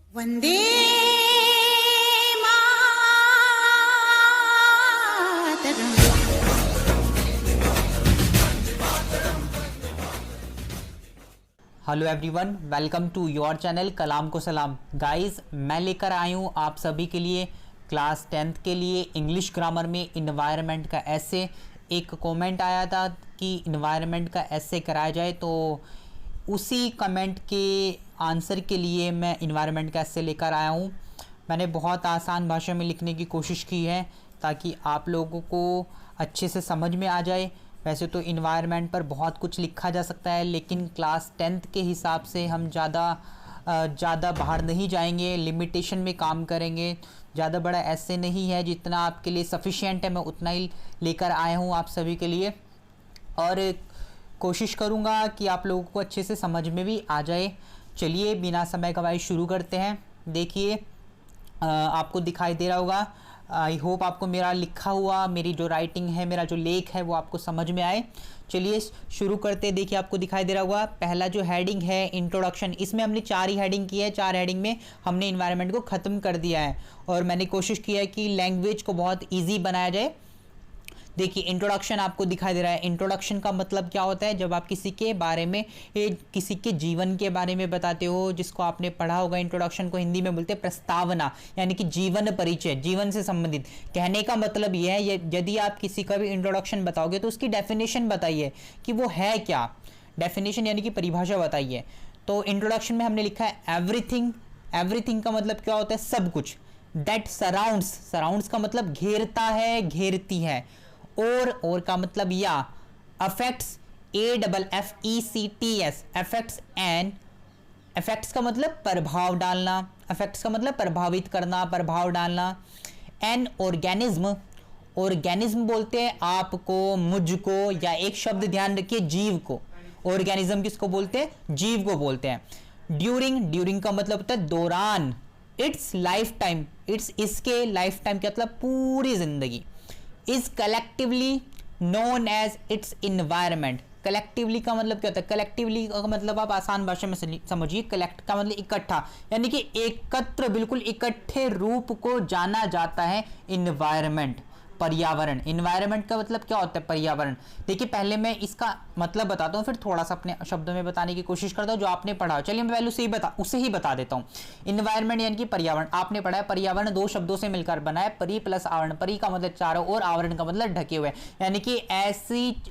वंदे मातरम। Hello everyone, welcome to your channel Kalam को सलाम। गाइस, मैं लेकर आई हूँ आप सभी के लिए क्लास 10th के लिए इंग्लिश ग्रामर में इन्वायरमेंट का ऐसे। एक कमेंट आया था कि इन्वायरमेंट का ऐसे कराया जाए, तो उसी कमेंट के आंसर के लिए मैं इन्वायरमेंट का ऐसे लेकर आया हूँ। मैंने बहुत आसान भाषा में लिखने की कोशिश की है ताकि आप लोगों को अच्छे से समझ में आ जाए। वैसे तो इन्वायरमेंट पर बहुत कुछ लिखा जा सकता है, लेकिन क्लास 10th के हिसाब से हम ज़्यादा बाहर नहीं जाएंगे, लिमिटेशन में काम करेंगे। ज़्यादा बड़ा ऐसे नहीं है, जितना आपके लिए सफिशिएंट है मैं उतना ही लेकर आया हूँ आप सभी के लिए, और कोशिश करूँगा कि आप लोगों को अच्छे से समझ में भी आ जाए। चलिए बिना समय गवाए शुरू करते हैं। देखिए, आपको दिखाई दे रहा होगा। आई होप आपको मेरा लिखा हुआ, मेरी जो राइटिंग है, मेरा जो लेख है वो आपको समझ में आए। चलिए शुरू करते हैं। देखिए, आपको दिखाई दे रहा होगा पहला जो हेडिंग है इंट्रोडक्शन, इसमें हमने 4 ही हेडिंग की है। 4 हेडिंग में हमने इन्वायरमेंट को ख़त्म कर दिया है और मैंने कोशिश की है कि लैंग्वेज को बहुत ईजी बनाया जाए। देखिए, इंट्रोडक्शन आपको दिखाई दे रहा है। इंट्रोडक्शन का मतलब क्या होता है? जब आप किसी के बारे में, किसी के जीवन के बारे में बताते हो, जिसको आपने पढ़ा होगा। इंट्रोडक्शन को हिंदी में बोलते हैं प्रस्तावना, यानी कि जीवन परिचय, जीवन से संबंधित। कहने का मतलब यह है, यदि आप किसी का भी इंट्रोडक्शन बताओगे तो उसकी डेफिनेशन बताइए कि वो है क्या। डेफिनेशन यानी कि परिभाषा बताइए। तो इंट्रोडक्शन में हमने लिखा है एवरीथिंग। एवरीथिंग का मतलब क्या होता है? सब कुछ। दैट सराउंड्स, सराउंड्स का मतलब घेरता है, घेरती है। और का मतलब या। Affects, AFFECTS, affects and, affects का मतलब प्रभाव डालना, अफेक्ट्स का मतलब प्रभावित करना, प्रभाव डालना। एन ऑर्गेनिज्म, ऑर्गेनिज्म बोलते हैं आपको, मुझको, या एक शब्द ध्यान रखिए, जीव को। ऑर्गेनिज्म किसको बोलते हैं? जीव को बोलते हैं। ड्यूरिंग, ड्यूरिंग का मतलब होता है दौरान। इट्स लाइफ टाइम, इट्स इसके लाइफ टाइम का मतलब पूरी जिंदगी। Is collectively known as its environment. Collectively का मतलब क्या होता है? कलेक्टिवली का मतलब आप आसान भाषा में समझिए। कलेक्ट का मतलब इकट्ठा, यानी कि एकत्र, बिल्कुल इकट्ठे रूप को जाना जाता है इन्वायरमेंट, पर्यावरण। इन्वायरमेंट का मतलब क्या होता है? पर्यावरण। देखिए, पहले मैं इसका मतलब बताता हूँ, फिर थोड़ा सा अपने शब्दों में बताने की कोशिश करता हूँ जो आपने पढ़ा। चलिए मैं पहले उसे ही बता देता हूँ। इन्वायरमेंट यानी कि पर्यावरण। आपने पढ़ा है पर्यावरण 2 शब्दों से मिलकर बना है, परि प्लस आवरण। परि का मतलब चारों ओर, आवरण का मतलब ढके हुए, यानी कि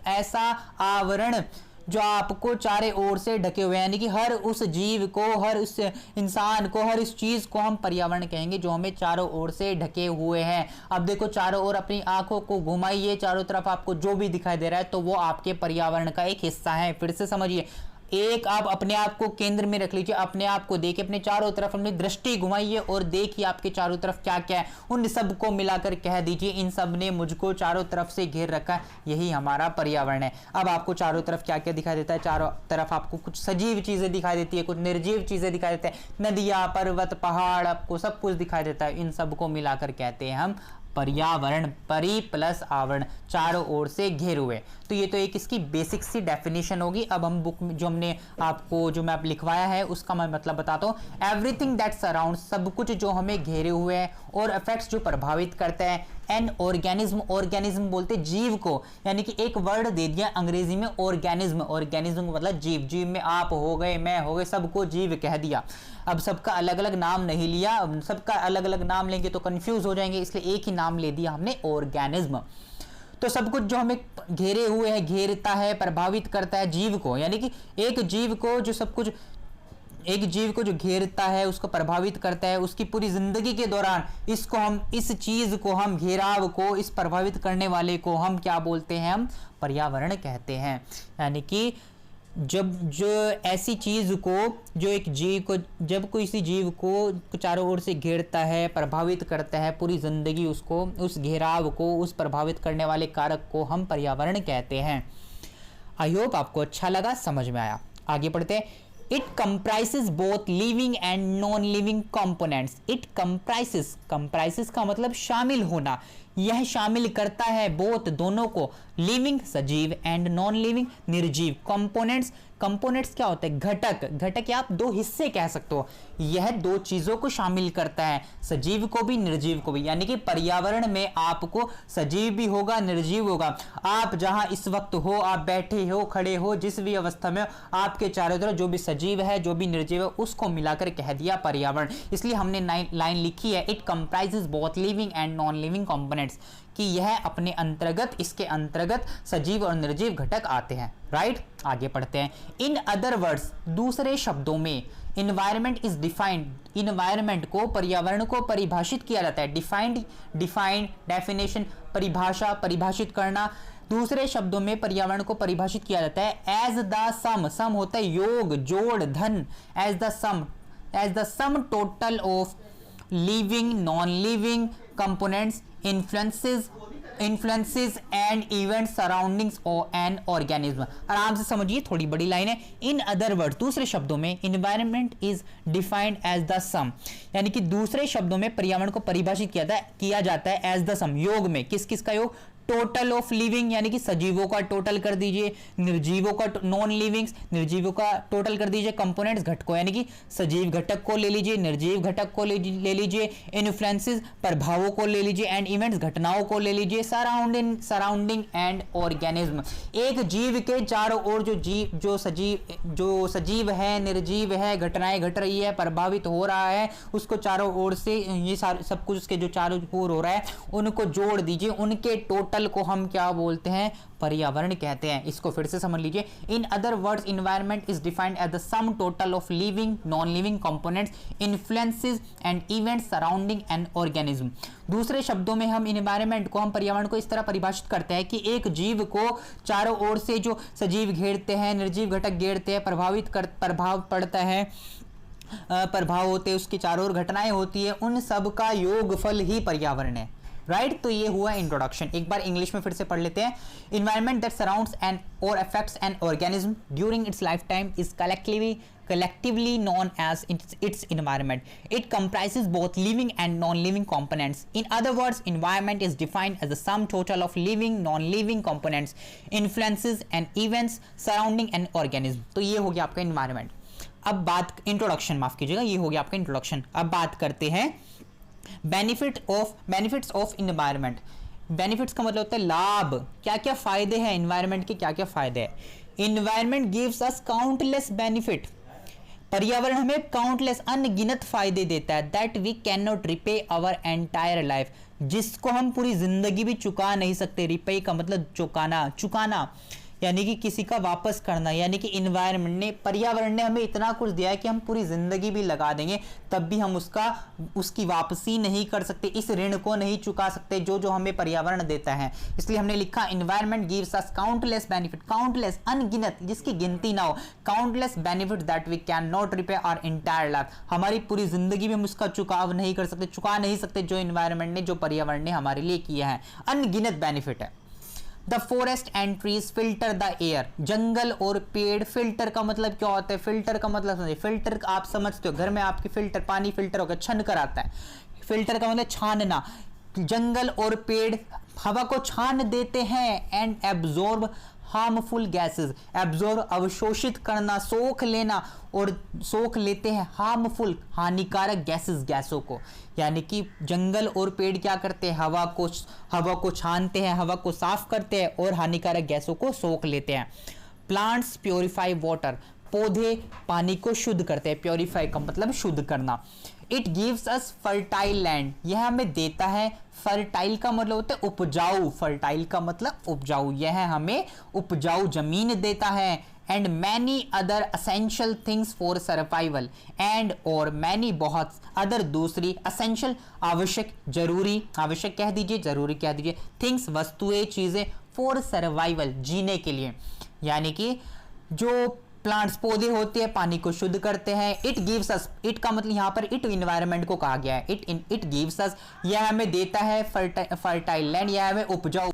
ऐसा आवरण जो आपको चारे ओर से ढके हुए हैं, यानी कि हर उस जीव को, हर उस इंसान को, हर उस चीज को हम पर्यावरण कहेंगे जो हमें चारों ओर से ढके हुए हैं। अब देखो, चारों ओर अपनी आंखों को घुमाइए, चारों तरफ आपको जो भी दिखाई दे रहा है तो वो आपके पर्यावरण का एक हिस्सा है। फिर से समझिए, एक आप अपने आप को केंद्र में रख लीजिए, अपने आप को देखिए, अपने चारों तरफ अपनी दृष्टि घुमाइए और देखिए आपके चारों तरफ क्या क्या है। उन सब को मिलाकर कह दीजिए, इन सब ने मुझको चारों तरफ से घेर रखा है, यही हमारा पर्यावरण है। अब आपको चारों तरफ क्या क्या दिखाई देता है? चारों तरफ आपको कुछ सजीव चीजें दिखाई देती है, कुछ निर्जीव चीजें दिखाई देती है, नदियां, पर्वत, पहाड़, आपको सब कुछ दिखाई देता है। इन सब को मिलाकर कहते हैं हम पर्यावरण। परि प्लस आवरण, चारों ओर से घेरे हुए। तो ये तो एक इसकी बेसिक सी डेफिनेशन होगी। अब हम बुक में जो हमने आपको, जो मैं आप लिखवाया है, उसका मैं मतलब बताता हूँ। एवरीथिंग दैट सराउंड, सब कुछ जो हमें घेरे हुए हैं, और अफेक्ट्स, जो प्रभावित करता है। एन ऑर्गेनिज्म, ऑर्गेनिज्म बोलते जीव को, यानी कि एक वर्ड दे दिया अंग्रेजी में ऑर्गेनिज्म। ऑर्गेनिज्म का मतलब जीव। जीव में आप हो गए, मैं हो गए, सबको जीव कह दिया। अब सबका अलग अलग नाम नहीं लिया, सबका अलग अलग नाम लेंगे तो कंफ्यूज हो जाएंगे, इसलिए एक ही नाम ले दिया हमने, ऑर्गेनिज्म। तो सब कुछ जो हमें घेरे हुए है, घेरता है, प्रभावित करता है जीव को, यानी कि एक जीव को जो सब कुछ, एक जीव को जो घेरता है, उसको प्रभावित करता है उसकी पूरी जिंदगी के दौरान, इसको हम, इस चीज को हम, घेराव को, इस प्रभावित करने वाले को हम क्या बोलते हैं? हम पर्यावरण कहते हैं। यानी कि जब जो ऐसी चीज को, जो एक जीव को, जब कोई इसी जीव को चारों ओर से घेरता है, प्रभावित करता है पूरी जिंदगी, उसको, उस घेराव को, उस प्रभावित करने वाले कारक को हम पर्यावरण कहते हैं। आई होप आपको अच्छा लगा, समझ में आया। आगे पढ़ते हैं। It comprises both living and non living components. It comprises, comprises का मतलब शामिल होना, यह शामिल करता है बोथ दोनों को, लिविंग सजीव एंड नॉन लिविंग निर्जीव कंपोनेंट्स। कंपोनेंट्स क्या होते हैं? घटक। घटक या आप दो हिस्से कह सकते हो। यह दो चीजों को शामिल करता है, सजीव को भी निर्जीव को भी, यानी कि पर्यावरण में आपको सजीव भी होगा निर्जीव होगा। आप जहां इस वक्त हो, आप बैठे हो खड़े हो, जिस भी अवस्था में हो, आपके चारों तरफ जो भी सजीव है जो भी निर्जीव है उसको मिलाकर कह दिया पर्यावरण। इसलिए हमने लाइन लिखी है, it comprises both living and non living components, कि यह अपने अंतर्गत, इसके अंतर्गत सजीव और निर्जीव घटक आते हैं। राइट, आगे पढ़ते हैं। इन अदर वर्ड्स, दूसरे शब्दों में, इन्वायरमेंट इज डिफाइंड, इन्वायरमेंट को, पर्यावरण को परिभाषित किया जाता है। डिफाइंड, डेफिनेशन, परिभाषा, परिभाषित करना। दूसरे शब्दों में पर्यावरण को परिभाषित किया जाता है एज द सम, सम होता है योग, जोड़, धन, as the sum total of living non living components influences and events surroundings an organism। आराम से समझिए, थोड़ी बड़ी लाइन है। इन अदर वर्ड, दूसरे शब्दों में, environment is defined as the sum, यानी कि दूसरे शब्दों में पर्यावरण को परिभाषित किया जाता है as the sum, योग में। किस किस का योग? टोटल ऑफ लिविंग, यानी कि सजीवों का टोटल कर दीजिए, निर्जीवों का, नॉन लिविंग्स, निर्जीवों का टोटल कर दीजिए, कंपोनेंट्स घटकों, यानी कि सजीव घटक को ले लीजिए, निर्जीव घटक को ले लीजिए, इन्फ्लुएंसेस प्रभावों को ले लीजिए, एंड इवेंट्स घटनाओं को ले लीजिए, सराउंडिंग एंड ऑर्गेनिज्म। एक जीव के चारों ओर जो सजीव है, निर्जीव है, घटनाएं घट रही है, प्रभावित हो रहा है, उसको चारों ओर से ये सब कुछ उसके जो चारों ओर हो रहा है उनको जोड़ दीजिए, उनके टोटल को हम क्या बोलते हैं? पर्यावरण कहते हैं। इसको फिर से समझ लीजिए। In other words, environment is defined as the sum total of living non living components, influences and events surrounding an organism. दूसरे शब्दों में हम इन्वायरमेंट को, हम पर्यावरण को इस तरह परिभाषित करते हैं कि एक जीव को चारों ओर से जो सजीव घेरते हैं, निर्जीव घटक घेरते हैं, प्रभाव पड़ता है, प्रभाव होते हैं, उसके चारों ओर घटनाएं होती है, उन सब का योगफल ही पर्यावरण है। राइट, तो ये हुआ इंट्रोडक्शन। एक बार इंग्लिश में फिर से पढ़ लेते हैं। इन्वायरमेंट दैट सराउंड्स एंड और affects an organism during its life time is collectively known as its environment. It comprises both living and non-living components. In other words, environment is defined as the sum total of living, non-living components, influences and events surrounding an organism. तो ये हो गया आपका environment। अब बात, introduction माफ कीजिएगा, ये हो गया आपका इंट्रोडक्शन। अब बात करते हैं बेनिफिट्स ऑफ इन्वायरमेंट। बेनिफिट्स का मतलब होता है लाभ, क्या क्या फायदे हैं इन्वायरमेंट के, क्या क्या फायदे हैं। Environment gives us countless benefit, पर्यावरण हमें काउंटलेस, अनगिनत फायदे देता है, that we cannot repay our entire life, जिसको हम पूरी जिंदगी भी चुका नहीं सकते। रिपे का मतलब चुकाना यानी कि किसी का वापस करना, यानी कि इन्वायरमेंट ने, पर्यावरण ने हमें इतना कुछ दिया है कि हम पूरी जिंदगी भी लगा देंगे तब भी हम उसकी वापसी नहीं कर सकते, इस ऋण को नहीं चुका सकते जो हमें पर्यावरण देता है। इसलिए हमने लिखा environment gives us countless benefit, countless अनगिनत, जिसकी गिनती ना हो, countless benefit that we cannot repay our entire life, हमारी पूरी जिंदगी में हम उसका चुकाव नहीं कर सकते, चुका नहीं सकते जो इन्वायरमेंट ने, जो पर्यावरण ने हमारे लिए किया है, अनगिनत बेनिफिट है। The forest and trees filter the air, जंगल और पेड़, फिल्टर का मतलब क्या होता है? फिल्टर का मतलब समझिए, फिल्टर आप समझते हो, घर में आपके फिल्टर, पानी फिल्टर होकर छन कर आता है, फिल्टर का मतलब छानना। जंगल और पेड़ हवा को छान देते हैं and absorb harmful gases, absorb अवशोषित करना, सोख लेना, और सोख लेते हैं हार्मफुल हानिकारक गैसेस, गैसों को। यानी कि जंगल और पेड़ क्या करते हैं? हवा को छानते हैं, हवा को साफ करते हैं और हानिकारक गैसों को सोख लेते हैं। प्लांट्स प्योरीफाई वाटर, पौधे पानी को शुद्ध करते हैं, प्योरीफाई का मतलब शुद्ध करना। It gives us fertile land, यह हमें देता है, फर्टाइल का मतलब होता है उपजाऊ, फर्टाइल का मतलब उपजाऊ, यह हमें उपजाऊ जमीन देता है। And many other essential things for survival, and और मैनी बहुत, अदर दूसरी, असेंशियल आवश्यक, जरूरी, आवश्यक कह दीजिए, जरूरी कह दीजिए, थिंग्स वस्तुएं, चीजें, फॉर सर्वाइवल जीने के लिए। यानी कि जो प्लांट्स पौधे होते हैं पानी को शुद्ध करते हैं। इट गिव्स अस, इट का मतलब यहाँ पर इट इन्वायरमेंट को कहा गया है, इट गिव्स अस, यह हमें देता है फर्टाइल लैंड, यह हमें उपजाऊ।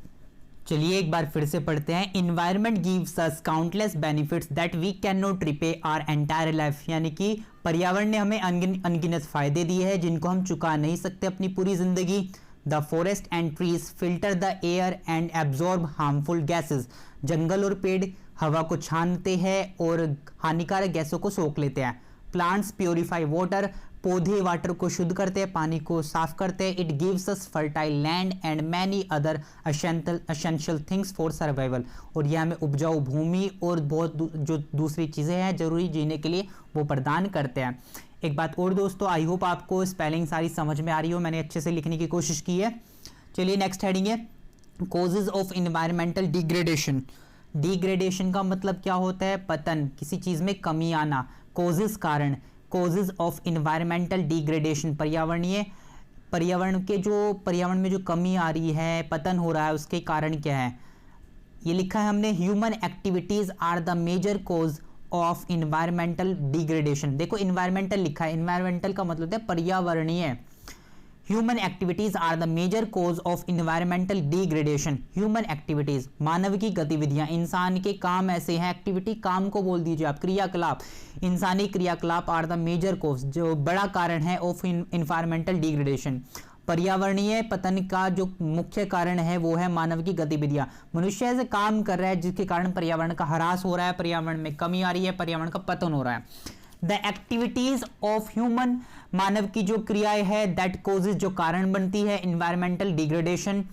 चलिए एक बार फिर से पढ़ते हैं। Environment gives us countless benefits that we cannot repay our entire life, यानी कि पर्यावरण ने हमें अनगिनत फायदे दिए हैं जिनको हम चुका नहीं सकते अपनी पूरी जिंदगी। The forest and trees filter the air and absorb harmful gases. जंगल और पेड़ हवा को छानते हैं और हानिकारक गैसों को सोख लेते हैं। प्लांट्स प्योरीफाई वाटर, पौधे वाटर को शुद्ध करते हैं, पानी को साफ करते हैं। It gives us fertile land and many other essential things for survival. और यह हमें उपजाऊ भूमि और बहुत जो दूसरी चीज़ें हैं जरूरी जीने के लिए वो प्रदान करते हैं। एक बात और दोस्तों, आई होप आपको स्पेलिंग सारी समझ में आ रही हो, मैंने अच्छे से लिखने की कोशिश की है। चलिए नेक्स्ट हेडिंग है causes of environmental degradation. Degradation का मतलब क्या होता है? पतन, किसी चीज़ में कमी आना। कॉजेज कारण, कॉजेज ऑफ इन्वायरमेंटल डिग्रेडेशन पर्यावरण में जो कमी आ रही है, पतन हो रहा है, उसके कारण क्या है? ये लिखा है हमने, human activities are the major cause of environmental degradation. देखो इन्वायरमेंटल लिखा है, इन्वायरमेंटल का मतलब है पर्यावरणीय। Human activities are the major cause of environmental degradation. Human activities, मानव की गतिविधियां, इंसान के काम ऐसे हैं, एक्टिविटी काम को बोल दीजिए आप, क्रियाकलाप, इंसानी क्रियाकलाप आर द मेजर कॉज, जो बड़ा कारण है ऑफ इन्वायरमेंटल डिग्रेडेशन। पर्यावरणीय पतन का जो मुख्य कारण है वो है मानव की गतिविधियां। मनुष्य ऐसे काम कर रहा है जिसके कारण पर्यावरण का ह्रास हो रहा है, पर्यावरण में कमी आ रही है, पर्यावरण का पतन हो रहा है। द एक्टिविटीज ऑफ ह्यूमन, मानव की जो क्रियाएं है, दैट कॉजेज, जो कारण बनती है इन्वायरमेंटल डिग्रेडेशन,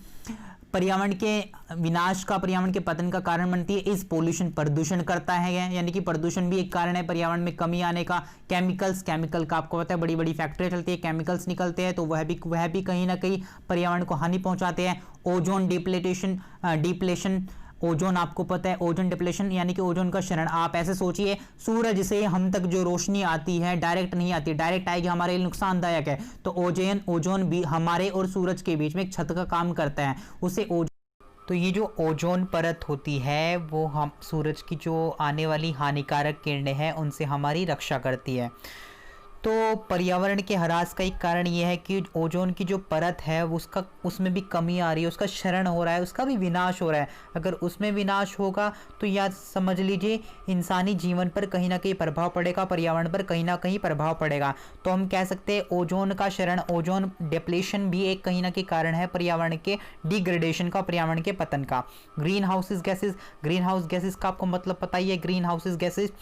पर्यावरण के विनाश का, पर्यावरण के पतन का कारण बनती है। इस पोल्यूशन, प्रदूषण करता है, यानी कि प्रदूषण भी एक कारण है पर्यावरण में कमी आने का। केमिकल्स, केमिकल का आपको पता है बड़ी बड़ी फैक्ट्रियां चलती है, केमिकल्स निकलते हैं, तो वह भी कहीं ना कहीं पर्यावरण को हानि पहुंचाते हैं। ओजोन डिप्लेशन, ओजोन आपको पता है, ओजोन डिप्लेशन यानी कि ओजोन का क्षरण। आप ऐसे सोचिए, सूरज से हम तक जो रोशनी आती है डायरेक्ट नहीं आती, डायरेक्ट आएगी हमारे लिए नुकसानदायक है। तो ओजोन भी हमारे और सूरज के बीच में एक छत का काम करता है, उसे तो ये जो ओजोन परत होती है वो हम सूरज की जो आने वाली हानिकारक किरणें हैं उनसे हमारी रक्षा करती है। तो पर्यावरण के ह्रास का एक कारण ये है कि ओजोन की जो परत है उसमें भी कमी आ रही है, उसका क्षरण हो रहा है, उसका भी विनाश हो रहा है। अगर उसमें विनाश होगा तो याद समझ लीजिए इंसानी जीवन पर कहीं ना कहीं प्रभाव पड़ेगा, पर्यावरण पर कहीं ना कहीं प्रभाव पड़ेगा। तो हम कह सकते हैं ओजोन का क्षरण, ओजोन डिप्लेशन भी एक कहीं ना कहीं कारण है पर्यावरण के डिग्रेडेशन का, पर्यावरण के पतन का। ग्रीन हाउस गैसेस का आपको मतलब पता ही है। ग्रीन हाउस गैसेस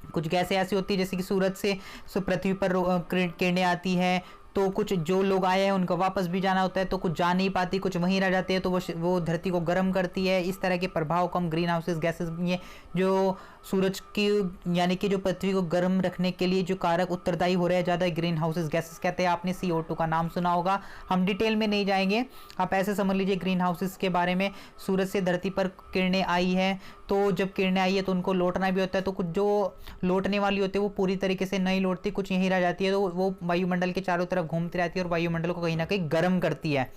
कुछ गैसें ऐसी होती है जैसे कि सूरज से पृथ्वी पर किरणें आती है, तो कुछ जो लोग आए हैं उनको वापस भी जाना होता है, तो कुछ जा नहीं पाती, कुछ वहीं रह जाते हैं, तो वो धरती को गर्म करती है। इस तरह के प्रभाव को हम ग्रीन हाउसेस गैसेस, ये जो सूरज की यानी कि जो पृथ्वी को गर्म रखने के लिए जो कारक उत्तरदायी हो रहे हैं ज़्यादा, ग्रीन हाउसेस गैसेस कहते हैं। आपने CO2 का नाम सुना होगा, हम डिटेल में नहीं जाएंगे, आप ऐसे समझ लीजिए ग्रीन हाउसेस के बारे में। सूरज से धरती पर किरणें आई हैं, तो जब किरणें आई है तो उनको लौटना भी होता है, तो कुछ जो लौटने वाली होती है वो पूरी तरीके से नहीं लौटती, कुछ यहीं रह जाती है, तो वो वायुमंडल के चारों तरफ घूमती रहती है और वायुमंडल को कहीं ना कहीं गर्म करती है,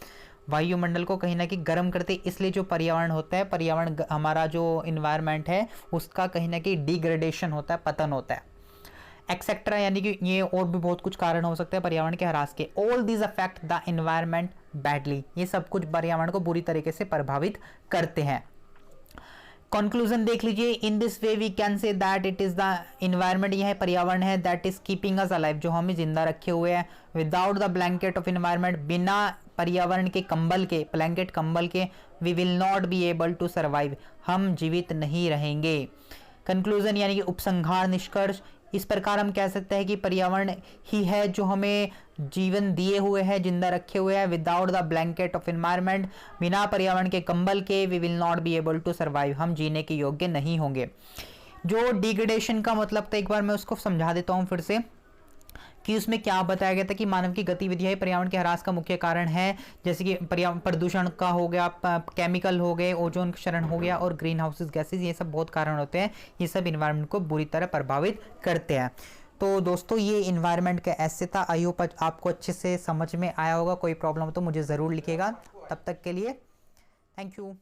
वायुमंडल को कहीं ना कहीं गर्म करते। इसलिए जो पर्यावरण होता है, पर्यावरण हमारा जो इन्वायरमेंट है उसका कहीं ना कहीं डिग्रेडेशन होता है, पतन होता है, एक्सेट्रा। यानी कि ये और भी बहुत कुछ कारण हो सकते हैं पर्यावरण के ह्रास के। All these affect the environment badly, ये सब कुछ पर्यावरण को बुरी तरीके से प्रभावित करते हैं। कंक्लूजन देख लीजिए, in this way we can say that it is the environment, यह पर्यावरण है, that is keeping us alive, जो हमें जिंदा रखे हुए हैं। Without the blanket of environment, बिना पर्यावरण के कंबल के, ब्लैंकेट कंबल के, we will not be able to survive, हम जीवित नहीं रहेंगे। कंक्लूजन यानी कि उपसंहार, निष्कर्ष, इस प्रकार हम कह सकते हैं कि पर्यावरण ही है जो हमें जीवन दिए हुए है, जिंदा रखे हुए हैं। Without the blanket of environment, बिना पर्यावरण के कंबल के, we will not be able to survive, हम जीने के योग्य नहीं होंगे। जो डिग्रेडेशन का मतलब था, एक बार मैं उसको समझा देता हूँ फिर से कि उसमें क्या बताया गया था कि मानव की गतिविधियां पर्यावरण के ह्रास का मुख्य कारण है, जैसे कि प्रदूषण का हो गया, केमिकल हो गए, ओजोन क्षरण हो गया और ग्रीन हाउसेस गैसेस, ये सब बहुत कारण होते हैं, ये सब इन्वायरमेंट को बुरी तरह प्रभावित करते हैं। तो दोस्तों ये इन्वायरमेंट का ऐसे था, आई होप आपको अच्छे से समझ में आया होगा। कोई प्रॉब्लम हो तो मुझे ज़रूर लिखिएगा। तब तक के लिए थैंक यू।